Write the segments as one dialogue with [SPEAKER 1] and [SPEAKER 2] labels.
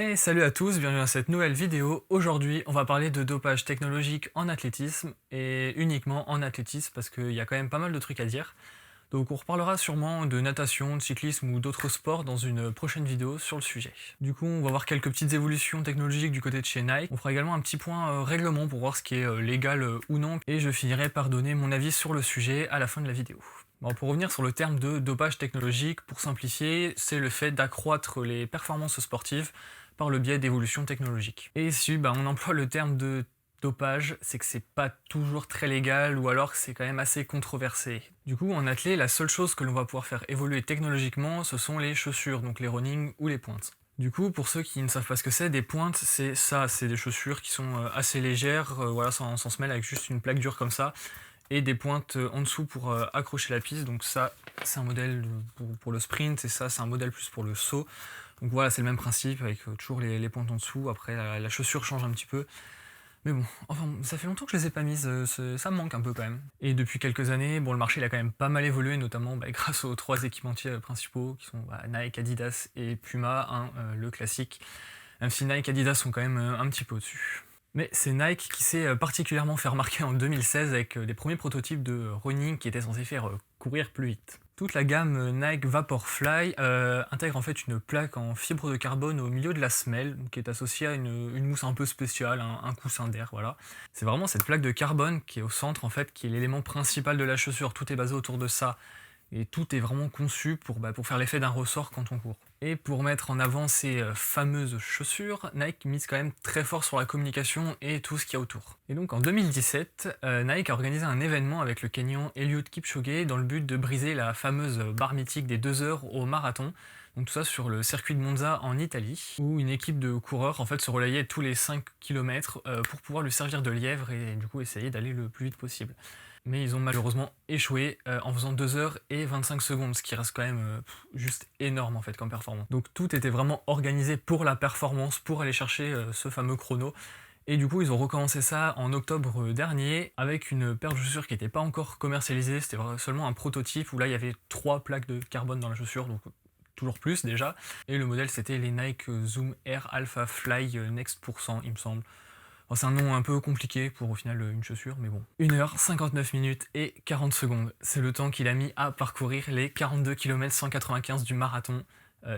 [SPEAKER 1] Hey, salut à tous, bienvenue dans cette nouvelle vidéo. Aujourd'hui, on va parler de dopage technologique en athlétisme et uniquement en athlétisme parce qu'il y a quand même pas mal de trucs à dire. Donc on reparlera sûrement de natation, de cyclisme ou d'autres sports dans une prochaine vidéo sur le sujet. Du coup, on va voir quelques petites évolutions technologiques du côté de chez Nike. On fera également un petit point règlement pour voir ce qui est légal ou non. Et je finirai par donner mon avis sur le sujet à la fin de la vidéo. Bon, pour revenir sur le terme de dopage technologique, pour simplifier, c'est le fait d'accroître les performances sportives par le biais d'évolution technologique. Et si on emploie le terme de dopage, c'est que c'est pas toujours très légal ou alors que c'est quand même assez controversé. Du coup, en athlée, la seule chose que l'on va pouvoir faire évoluer technologiquement, ce sont les chaussures, donc les running ou les pointes. Du coup, pour ceux qui ne savent pas ce que c'est, des pointes, c'est ça, c'est des chaussures qui sont assez légères, voilà, sans se mêler avec juste une plaque dure comme ça, et des pointes en dessous pour accrocher la piste. Donc ça, c'est un modèle pour le sprint, et ça, c'est un modèle plus pour le saut. Donc voilà, c'est le même principe avec toujours les pointes en dessous. Après, la chaussure change un petit peu. Mais bon, enfin, ça fait longtemps que je les ai pas mises, ça me manque un peu quand même. Et depuis quelques années, bon, le marché il a quand même pas mal évolué, notamment grâce aux trois équipementiers principaux qui sont Nike, Adidas et Puma, le classique. Même si Nike et Adidas sont quand même un petit peu au-dessus. Mais c'est Nike qui s'est particulièrement fait remarquer en 2016 avec les premiers prototypes de running qui étaient censés faire courir plus vite. Toute la gamme Nike Vaporfly intègre en fait une plaque en fibre de carbone au milieu de la semelle, qui est associée à une mousse un peu spéciale, un coussin d'air, voilà. C'est vraiment cette plaque de carbone qui est au centre en fait, qui est l'élément principal de la chaussure. Tout est basé autour de ça. Et tout est vraiment conçu pour faire l'effet d'un ressort quand on court. Et pour mettre en avant ces fameuses chaussures, Nike mise quand même très fort sur la communication et tout ce qu'il y a autour. Et donc en 2017, Nike a organisé un événement avec le Kenyan Eliud Kipchoge dans le but de briser la fameuse barre mythique des 2 heures au marathon. Donc tout ça sur le circuit de Monza en Italie, où une équipe de coureurs en fait se relayait tous les 5 km pour pouvoir lui servir de lièvre et du coup essayer d'aller le plus vite possible. Mais ils ont malheureusement échoué en faisant 2 heures et 25 secondes, ce qui reste quand même juste énorme en fait comme performance. Donc tout était vraiment organisé pour la performance, pour aller chercher ce fameux chrono. Et du coup, ils ont recommencé ça en octobre dernier avec une paire de chaussures qui n'était pas encore commercialisée. C'était seulement un prototype où là, il y avait 3 plaques de carbone dans la chaussure, donc toujours plus déjà. Et le modèle, c'était les Nike Zoom Air Alpha Fly Next %, il me semble. Bon, c'est un nom un peu compliqué pour au final une chaussure, mais bon. 1 heure, 59 minutes et 40 secondes. C'est le temps qu'il a mis à parcourir les 42 km 195 du marathon.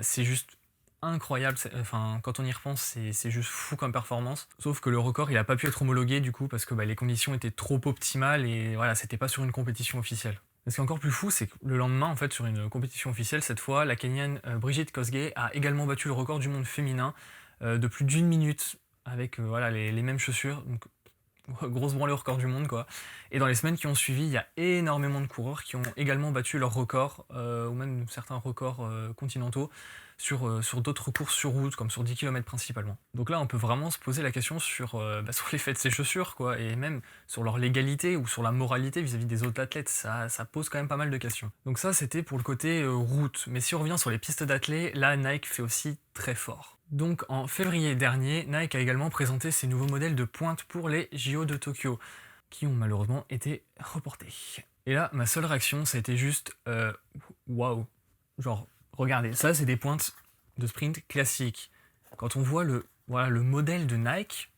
[SPEAKER 1] C'est juste incroyable, enfin quand on y repense c'est juste fou comme performance, sauf que le record il a pas pu être homologué du coup parce que les conditions étaient trop optimales et voilà, c'était pas sur une compétition officielle. Ce qui est encore plus fou, c'est que le lendemain, en fait, sur une compétition officielle, cette fois, la Kenyane Brigitte Kosgei a également battu le record du monde féminin de plus d'1 minute avec voilà, les mêmes chaussures. Donc, grosse branlée au record du monde, quoi. Et dans les semaines qui ont suivi, il y a énormément de coureurs qui ont également battu leur record, ou même certains records continentaux, sur d'autres courses sur route, comme sur 10 km principalement. Donc là, on peut vraiment se poser la question sur l'effet de ces chaussures, quoi, et même sur leur légalité ou sur la moralité vis-à-vis des autres athlètes. Ça pose quand même pas mal de questions. Donc ça, c'était pour le côté route. Mais si on revient sur les pistes d'athlètes, là, Nike fait aussi très fort. Donc en février dernier, Nike a également présenté ses nouveaux modèles de pointe pour les JO de Tokyo, qui ont malheureusement été reportés. Et là, ma seule réaction, ça a été juste waouh. Genre, regardez, ça c'est des pointes de sprint classiques. Quand on voit le modèle de Nike,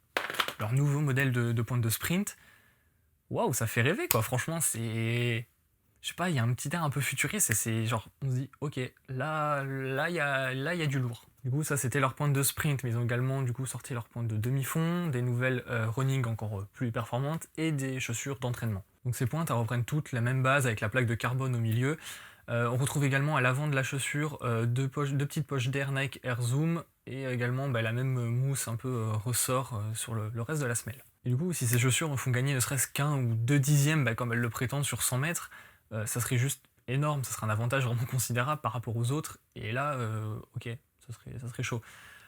[SPEAKER 1] leur nouveau modèle de pointe de sprint, waouh, ça fait rêver quoi. Franchement, c'est, je sais pas, il y a un petit air un peu futuriste et c'est genre, on se dit, ok, là il y a du lourd. Du coup, ça c'était leur pointe de sprint, mais ils ont également du coup sorti leur pointe de demi-fond, des nouvelles running encore plus performantes et des chaussures d'entraînement. Donc ces pointes, elles reprennent toutes la même base avec la plaque de carbone au milieu. On retrouve également à l'avant de la chaussure deux petites poches d'air Nike Air Zoom et également la même mousse un peu ressort sur le reste de la semelle. Et du coup, si ces chaussures font gagner ne serait-ce qu'un ou 2 dixièmes, comme elles le prétendent sur 100 mètres, ça serait juste énorme, ça serait un avantage vraiment considérable par rapport aux autres. Et là, ok, ça serait chaud.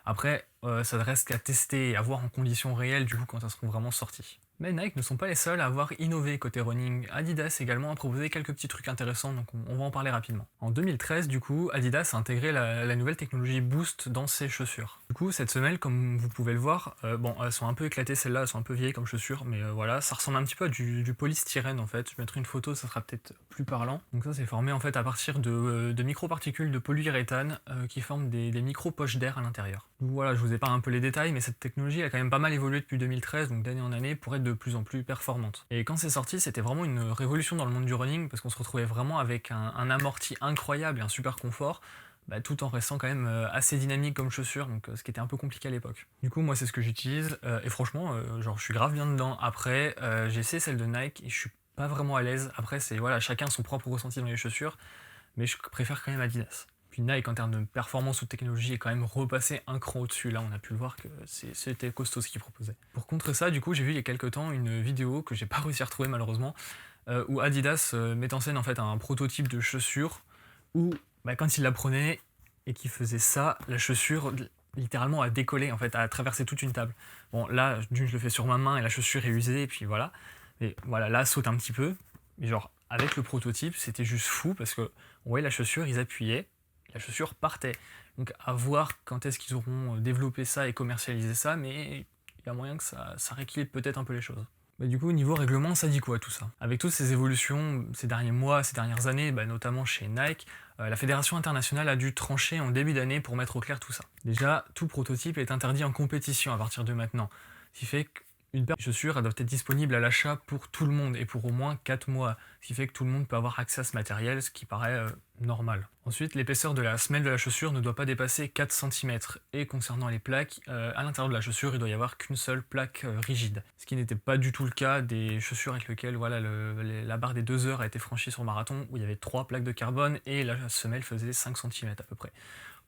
[SPEAKER 1] Après, ça ne reste qu'à tester et à voir en conditions réelles du coup quand elles seront vraiment sorties. Mais Nike ne sont pas les seuls à avoir innové côté running. Adidas également a proposé quelques petits trucs intéressants, donc on va en parler rapidement. En 2013, du coup, Adidas a intégré la nouvelle technologie Boost dans ses chaussures. Du coup, cette semelle, comme vous pouvez le voir, elles sont un peu éclatées, celles-là, elles sont un peu vieilles comme chaussures, mais voilà, ça ressemble un petit peu à du polystyrène en fait. Je mettrai une photo, ça sera peut-être plus parlant. Donc ça, c'est formé en fait à partir de microparticules de polyuréthane qui forment des micro-poches d'air à l'intérieur. Voilà, je vous épargne un peu les détails, mais cette technologie a quand même pas mal évolué depuis 2013, donc d'année en année, pour être de plus en plus performante. Et quand c'est sorti, c'était vraiment une révolution dans le monde du running, parce qu'on se retrouvait vraiment avec un amorti incroyable et un super confort, tout en restant quand même assez dynamique comme chaussure, donc ce qui était un peu compliqué à l'époque. Du coup, moi, c'est ce que j'utilise, et franchement, genre, je suis grave bien dedans. Après, j'ai essayé celle de Nike, et je suis pas vraiment à l'aise. Après, c'est voilà, chacun son propre ressenti dans les chaussures, mais je préfère quand même Adidas. Puis Nike, en termes de performance ou de technologie, est quand même repassé un cran au-dessus. Là, on a pu le voir que c'était costaud ce qu'ils proposaient. Pour contrer ça, du coup, j'ai vu il y a quelques temps une vidéo que j'ai pas réussi à retrouver malheureusement, où Adidas met en scène en fait un prototype de chaussure où quand il la prenait et qu'il faisait ça, la chaussure littéralement a décollé, en fait, a traversé toute une table. Bon, là, je le fais sur ma main et la chaussure est usée, et puis voilà. Mais voilà, là, saute un petit peu. Mais genre, avec le prototype, c'était juste fou parce que on voyait la chaussure, ils appuyaient, la chaussure partait. Donc à voir quand est-ce qu'ils auront développé ça et commercialisé ça, mais il y a moyen que ça rééquilibre peut-être un peu les choses. Du coup, niveau règlement, ça dit quoi tout ça? Avec toutes ces évolutions ces derniers mois, ces dernières années, notamment chez Nike, la Fédération internationale a dû trancher en début d'année pour mettre au clair tout ça. Déjà, tout prototype est interdit en compétition à partir de maintenant. Ce qui fait qu'une paire de chaussures, elles doivent être disponibles à l'achat pour tout le monde et pour au moins 4 mois. Ce qui fait que tout le monde peut avoir accès à ce matériel, ce qui paraît normal. Ensuite, l'épaisseur de la semelle de la chaussure ne doit pas dépasser 4 cm. Et concernant les plaques, à l'intérieur de la chaussure, il doit y avoir qu'une seule plaque rigide. Ce qui n'était pas du tout le cas des chaussures avec lesquelles voilà, la barre des 2 heures a été franchie sur marathon, où il y avait 3 plaques de carbone et la semelle faisait 5 cm à peu près.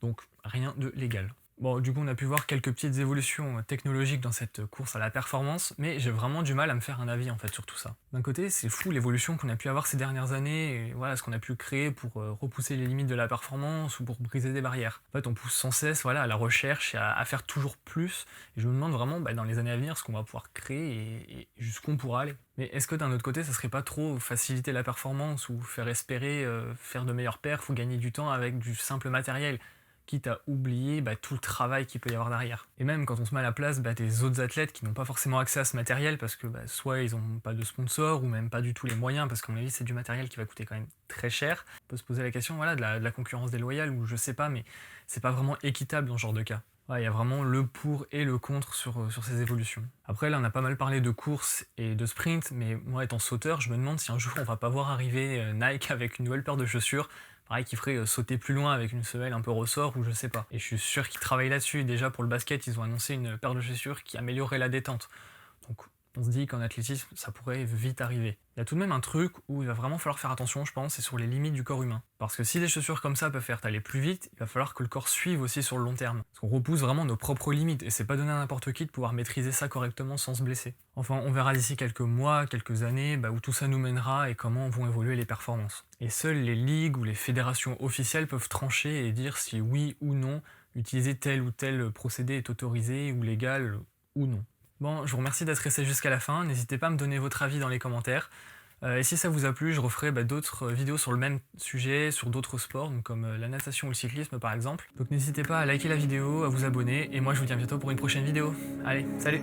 [SPEAKER 1] Donc rien de légal. Bon, du coup, on a pu voir quelques petites évolutions technologiques dans cette course à la performance, mais j'ai vraiment du mal à me faire un avis en fait sur tout ça. D'un côté, c'est fou l'évolution qu'on a pu avoir ces dernières années, et voilà ce qu'on a pu créer pour repousser les limites de la performance ou pour briser des barrières. En fait, on pousse sans cesse voilà, à la recherche et à faire toujours plus, et je me demande vraiment dans les années à venir ce qu'on va pouvoir créer et jusqu'où on pourra aller. Mais est-ce que d'un autre côté, ça serait pas trop faciliter la performance ou faire espérer faire de meilleures perfs ou gagner du temps avec du simple matériel, quitte à oublier tout le travail qu'il peut y avoir derrière. Et même quand on se met à la place des autres athlètes qui n'ont pas forcément accès à ce matériel parce que soit ils n'ont pas de sponsor ou même pas du tout les moyens, parce qu'à mon avis c'est du matériel qui va coûter quand même très cher, on peut se poser la question voilà, de la concurrence déloyale, ou je sais pas, mais c'est pas vraiment équitable dans ce genre de cas. Il y a vraiment le pour et le contre sur ces évolutions. Après là on a pas mal parlé de course et de sprint, mais moi étant sauteur, je me demande si un jour on va pas voir arriver Nike avec une nouvelle paire de chaussures, pareil, qui ferait sauter plus loin avec une semelle un peu ressort ou je sais pas. Et je suis sûr qu'ils travaillent là-dessus. Déjà pour le basket, ils ont annoncé une paire de chaussures qui améliorerait la détente. Donc on se dit qu'en athlétisme, ça pourrait vite arriver. Il y a tout de même un truc où il va vraiment falloir faire attention, je pense, c'est sur les limites du corps humain. Parce que si des chaussures comme ça peuvent faire aller plus vite, il va falloir que le corps suive aussi sur le long terme. Parce qu'on repousse vraiment nos propres limites, et c'est pas donné à n'importe qui de pouvoir maîtriser ça correctement sans se blesser. Enfin, on verra d'ici quelques mois, quelques années, où tout ça nous mènera et comment vont évoluer les performances. Et seules les ligues ou les fédérations officielles peuvent trancher et dire si oui ou non utiliser tel ou tel procédé est autorisé ou légal ou non. Bon, je vous remercie d'être resté jusqu'à la fin, n'hésitez pas à me donner votre avis dans les commentaires. Et si ça vous a plu, je referai d'autres vidéos sur le même sujet, sur d'autres sports, donc comme la natation ou le cyclisme par exemple. Donc n'hésitez pas à liker la vidéo, à vous abonner, et moi je vous dis à bientôt pour une prochaine vidéo. Allez, salut!